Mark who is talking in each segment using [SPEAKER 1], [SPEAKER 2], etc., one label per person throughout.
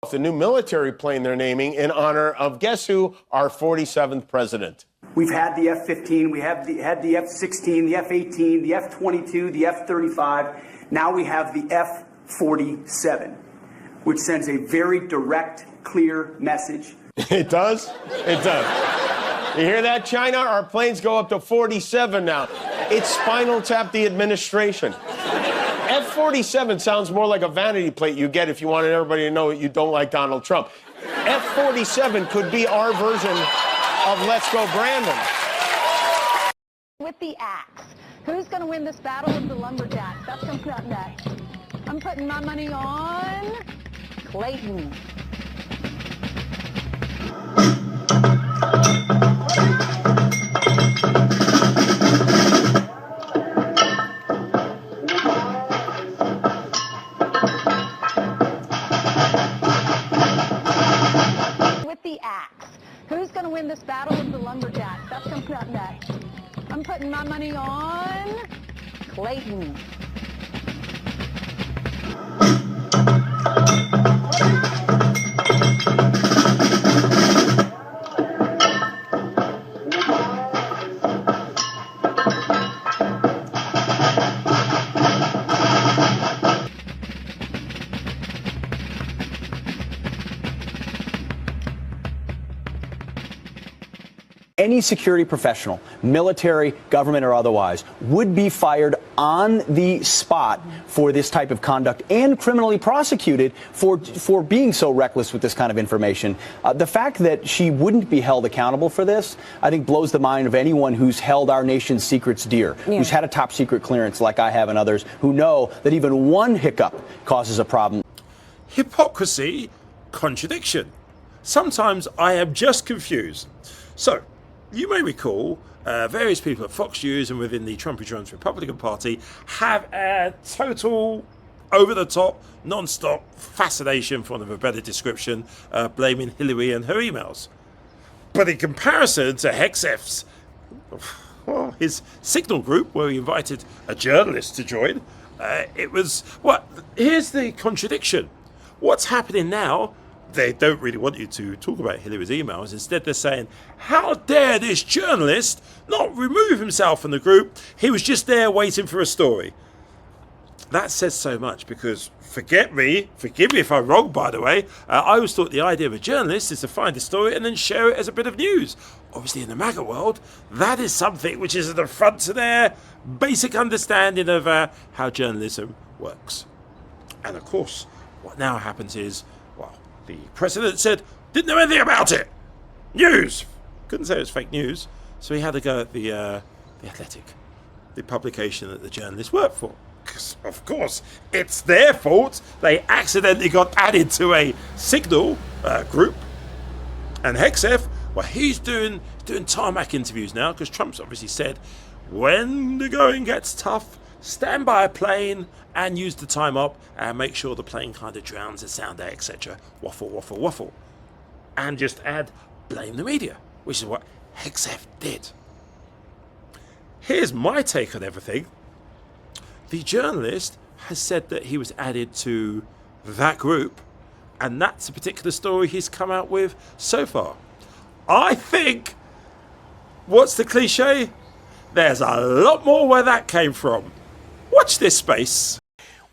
[SPEAKER 1] The new military plane they're naming in honor of, guess who, our 47th president.
[SPEAKER 2] We've had the F-15, we have had the F-16, the F-18, the F-22, the F-35. Now we have the F-47, which sends a very direct, clear message.
[SPEAKER 1] It does? It does. You hear that, China? Our planes go up to 47 now. It's Spinal Tap the administration. F-47 sounds more like a vanity plate you get if you wanted everybody to know you don't like Donald Trump. F-47 could be our version of Let's Go Brandon.
[SPEAKER 3] With the axe, who's going to win this battle of the lumberjacks? That's coming up next. I'm putting my money on Clayton. With the axe, who's going to win this battle of the lumberjacks? That's coming up next. I'm putting my money on Clayton.
[SPEAKER 4] Any security professional, military, government, or otherwise, would be fired on the spot for this type of conduct and criminally prosecuted for being so reckless with this kind of information. The fact that she wouldn't be held accountable for this, I think, blows the mind of anyone who's held our nation's secrets dear, who's had a top secret clearance like I have and others, who know that even one hiccup causes a problem.
[SPEAKER 5] Hypocrisy, contradiction. Sometimes I am just confused. So, you may recall various people at Fox News and within the Trump-Jones Republican Party have a total, over-the-top, non-stop fascination, for want of a better description, blaming Hillary and her emails. But in comparison to Hegseth's, well, his Signal group, where he invited a journalist to join, it was, what? Here's the contradiction. What's happening now? They don't really want you to talk about Hillary's emails. Instead, they're saying, how dare this journalist not remove himself from the group? He was just there waiting for a story. That says so much because, forgive me if I'm wrong, by the way, I always thought the idea of a journalist is to find a story and then share it as a bit of news. Obviously, in the MAGA world, that is something which is at the front to their basic understanding of how journalism works. And of course, what now happens is, the president said, didn't know anything about it. News. Couldn't say it was fake news. So he had to go at the Athletic, the publication that the journalists work for. Because, of course, it's their fault. They accidentally got added to a Signal group. And Hegseth, well, he's doing tarmac interviews now because Trump's obviously said, when the going gets tough, stand by a plane and use the time up and make sure the plane kind of drowns the sound out, etc. Waffle, waffle, waffle. And just add, blame the media, which is what Hegseth did. Here's my take on everything. The journalist has said that he was added to that group, and that's a particular story he's come out with so far. I think, what's the cliche? There's a lot more where that came from. Watch this space.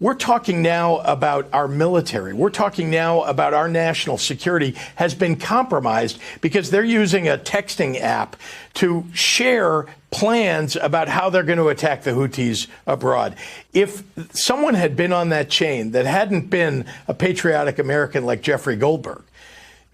[SPEAKER 6] We're talking now about our military. We're talking now about our national security has been compromised because they're using a texting app to share plans about how they're going to attack the Houthis abroad. If someone had been on that chain that hadn't been a patriotic American like Jeffrey Goldberg,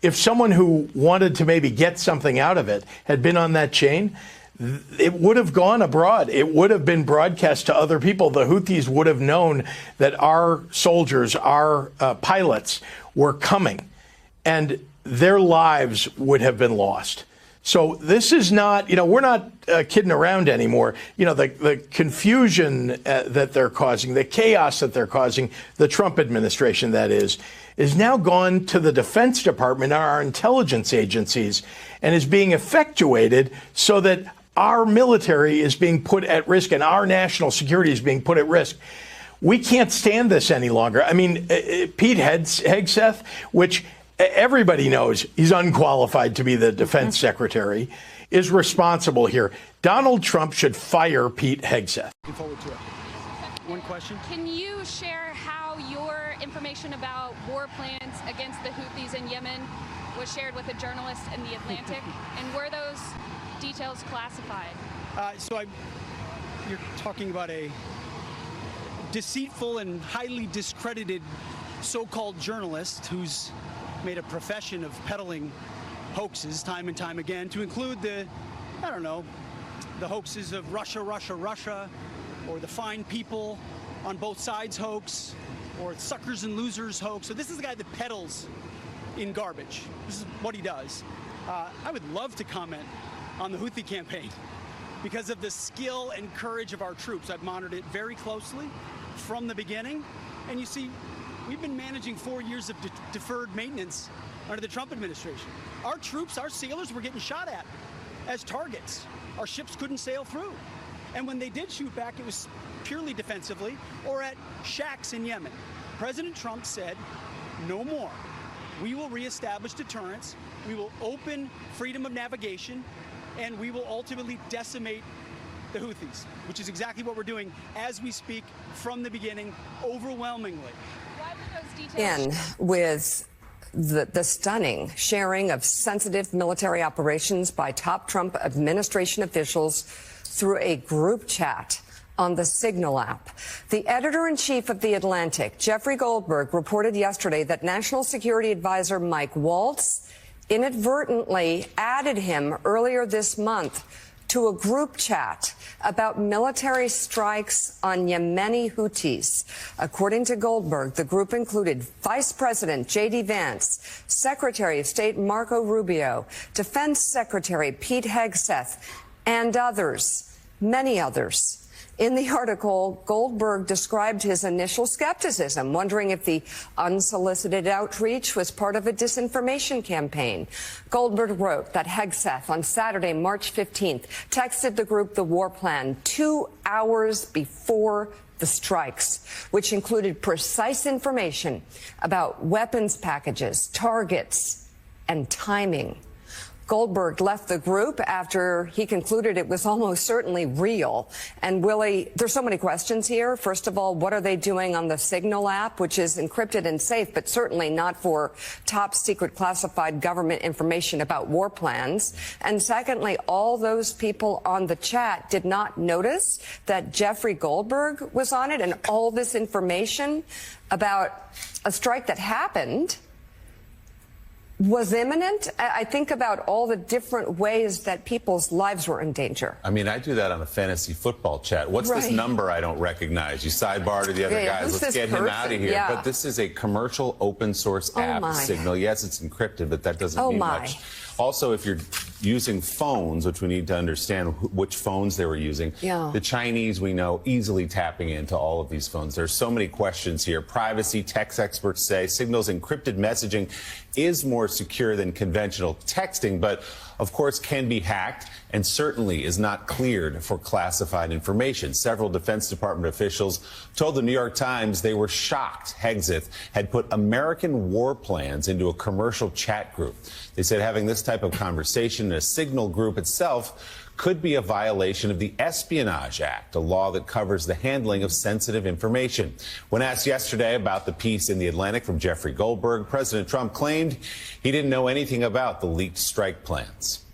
[SPEAKER 6] if someone who wanted to maybe get something out of it had been on that chain, it would have gone abroad. It would have been broadcast to other people. The Houthis would have known that our soldiers, our pilots were coming, and their lives would have been lost. So this is not, we're not kidding around anymore. The confusion that they're causing, the chaos that they're causing, the Trump administration, that is now gone to the Defense Department, our intelligence agencies, and is being effectuated so that our military is being put at risk and our national security is being put at risk. We can't stand this any longer. I mean, Pete Hegseth, which everybody knows he's unqualified to be the defense secretary, is responsible here. Donald Trump should fire Pete Hegseth.
[SPEAKER 7] Looking forward to it. One question.
[SPEAKER 8] Can you share how your information about war plans against the Houthis in Yemen was shared with a journalist in The Atlantic? And were those details classified?
[SPEAKER 7] You're talking about a deceitful and highly discredited so-called journalist who's made a profession of peddling hoaxes time and time again, to include the hoaxes of Russia, or the fine people on both sides hoax, or suckers and losers hoax. So this is the guy that peddles in garbage. This is what he does. I would love to comment on the Houthi campaign because of the skill and courage of our troops. I've monitored it very closely from the beginning. And you see, we've been managing 4 years of deferred maintenance under the Trump administration. Our troops, our sailors were getting shot at as targets. Our ships couldn't sail through. And when they did shoot back, it was purely defensively or at shacks in Yemen. President Trump said, no more. We will reestablish deterrence. We will open freedom of navigation, and we will ultimately decimate the Houthis, which is exactly what we're doing as we speak from the beginning, overwhelmingly.
[SPEAKER 8] Why were those details?
[SPEAKER 9] With the stunning sharing of sensitive military operations by top Trump administration officials through a group chat on the Signal app. The editor-in-chief of The Atlantic, Jeffrey Goldberg, reported yesterday that National Security Advisor Mike Waltz inadvertently added him earlier this month to a group chat about military strikes on Yemeni Houthis. According to Goldberg, the group included Vice President J.D. Vance, Secretary of State Marco Rubio, Defense Secretary Pete Hegseth, and others, many others. In the article, Goldberg described his initial skepticism, wondering if the unsolicited outreach was part of a disinformation campaign. Goldberg wrote that Hegseth on Saturday, March 15th, texted the group the war plan 2 hours before the strikes, which included precise information about weapons packages, targets, and timing. Goldberg left the group after he concluded it was almost certainly real. And Willie, there's so many questions here. First of all, what are they doing on the Signal app, which is encrypted and safe, but certainly not for top secret classified government information about war plans? And secondly, all those people on the chat did not notice that Jeffrey Goldberg was on it, and all this information about a strike that happened was imminent. I think about all the different ways that people's lives were in danger.
[SPEAKER 10] I mean, I do that on a fantasy football chat. What's this number I don't recognize? You sidebar to the other guys. Let's get him out of here.
[SPEAKER 9] Yeah.
[SPEAKER 10] But this is a commercial open source app, Signal. Yes, it's encrypted, but that doesn't mean much. Also, if you're using phones, which we need to understand which phones they were using, the Chinese, we know, easily tapping into all of these phones. There's so many questions here. Privacy, tech experts say Signal's encrypted messaging is more secure than conventional texting, but of course can be hacked and certainly is not cleared for classified information. Several Defense Department officials told the New York Times they were shocked Hegseth had put American war plans into a commercial chat group. They said having this type of conversation in a Signal group itself could be a violation of the Espionage Act, a law that covers the handling of sensitive information. When asked yesterday about the piece in The Atlantic from Jeffrey Goldberg, President Trump claimed he didn't know anything about the leaked strike plans.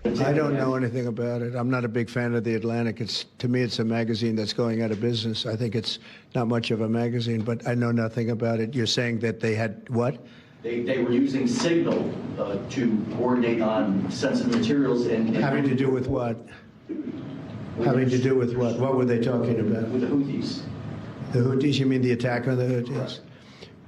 [SPEAKER 11] I don't know anything about it. I'm not a big fan of The Atlantic. To me, it's a magazine that's going out of business. I think it's not much of a magazine, but I know nothing about it. You're saying that they had what?
[SPEAKER 12] They were using Signal to coordinate on sensitive materials and
[SPEAKER 11] having to do with what? Having to do with what? What were they talking about?
[SPEAKER 12] With the Houthis.
[SPEAKER 11] The Houthis? You mean the attack on the Houthis? Right.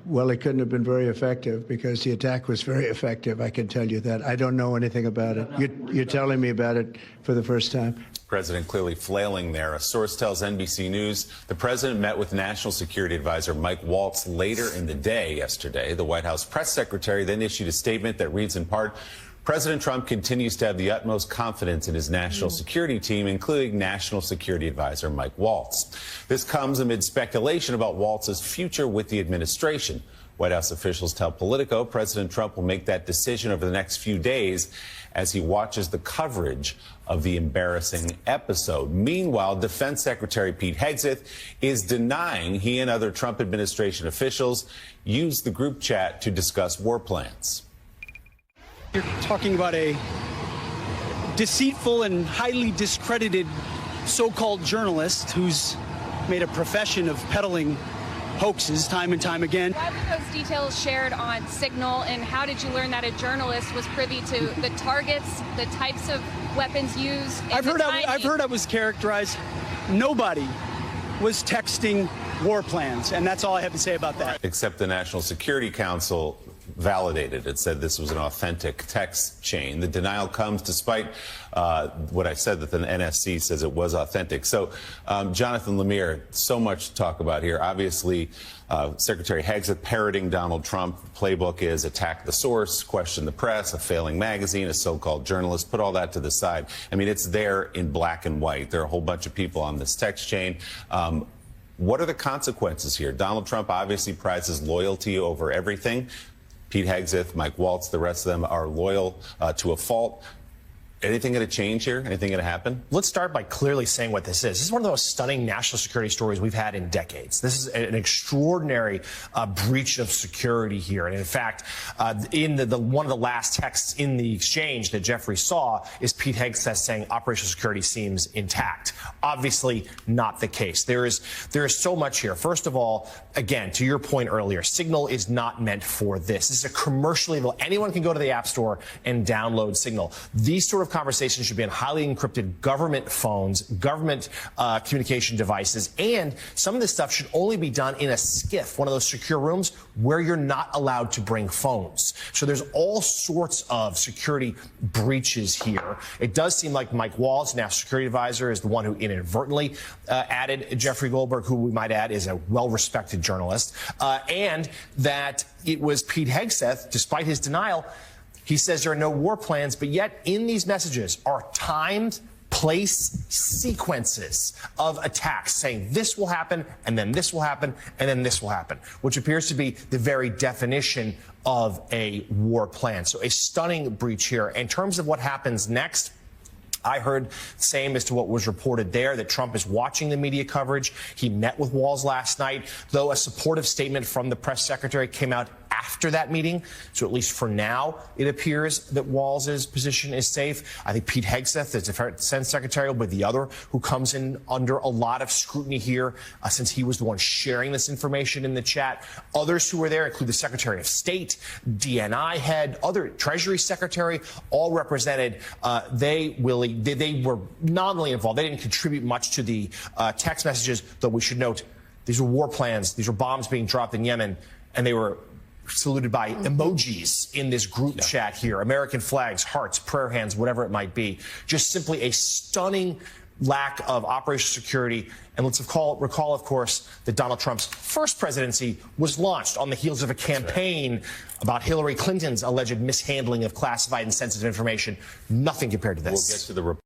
[SPEAKER 11] Well, it couldn't have been very effective because the attack was very effective. I can tell you that. I don't know anything about it. You're telling me about it for the first time.
[SPEAKER 10] President clearly flailing there. A source tells NBC News the president met with National Security Advisor Mike Waltz later in the day yesterday. The White House press secretary then issued a statement that reads in part, President Trump continues to have the utmost confidence in his national security team, including National Security Advisor Mike Waltz. This comes amid speculation about Waltz's future with the administration. White House officials tell Politico President Trump will make that decision over the next few days as he watches the coverage of the embarrassing episode. Meanwhile, Defense Secretary Pete Hegseth is denying he and other Trump administration officials used the group chat to discuss war plans.
[SPEAKER 7] You're talking about a deceitful and highly discredited so-called journalist who's made a profession of peddling hoaxes time and time again.
[SPEAKER 8] Why were those details shared on Signal, and how did you learn that a journalist was privy to the targets, the types of weapons used?
[SPEAKER 7] I've heard I was characterized. Nobody was texting war plans, and that's all I have to say about that.
[SPEAKER 10] Except the National Security Council validated it, said this was an authentic text chain. The denial comes despite what I said, that the NSC says it was authentic. So, Jonathan Lemire, so much to talk about here. Obviously, Secretary Hegseth parroting Donald Trump. The playbook is attack the source, question the press, a failing magazine, a so-called journalist. Put all that to the side. I mean, it's there in black and white. There are a whole bunch of people on this text chain. What are the consequences here? Donald Trump obviously prizes loyalty over everything. Pete Hegseth, Mike Waltz, the rest of them are loyal to a fault. Anything going to change here? Anything going to happen?
[SPEAKER 13] Let's start by clearly saying what this is. This is one of the most stunning national security stories we've had in decades. This is an extraordinary breach of security here. And in fact, in one of the last texts in the exchange that Jeffrey saw is Pete Hegseth saying operational security seems intact. Obviously not the case. There is so much here. First of all, again, to your point earlier, Signal is not meant for this. This is a commercially available. Anyone can go to the App Store and download Signal. These sort of conversations should be on highly encrypted government phones, government communication devices, and some of this stuff should only be done in a SCIF, one of those secure rooms where you're not allowed to bring phones. So there's all sorts of security breaches here. It does seem like Mike Waltz, National Security Advisor, is the one who inadvertently added Jeffrey Goldberg, who we might add is a well-respected journalist, and that it was Pete Hegseth, despite his denial. He says there are no war plans, but yet in these messages are timed place sequences of attacks saying this will happen, and then this will happen, and then this will happen, which appears to be the very definition of a war plan. So a stunning breach here. In terms of what happens next, I heard same as to what was reported there, that Trump is watching the media coverage. He met with Walz last night, though a supportive statement from the press secretary came out after that meeting. So at least for now, it appears that Walz's position is safe. I think Pete Hegseth, the defense secretary, will be the other who comes in under a lot of scrutiny here, since he was the one sharing this information in the chat. Others who were there include the Secretary of State, DNI head, other Treasury Secretary, all represented. They were nominally involved. They didn't contribute much to the text messages, though we should note these were war plans. These were bombs being dropped in Yemen, and they were saluted by emojis in this group chat here. American flags, hearts, prayer hands, whatever it might be. Just simply a stunning lack of operational security. And let's recall, of course, that Donald Trump's first presidency was launched on the heels of a campaign about Hillary Clinton's alleged mishandling of classified and sensitive information. Nothing compared to this.
[SPEAKER 10] We'll get to the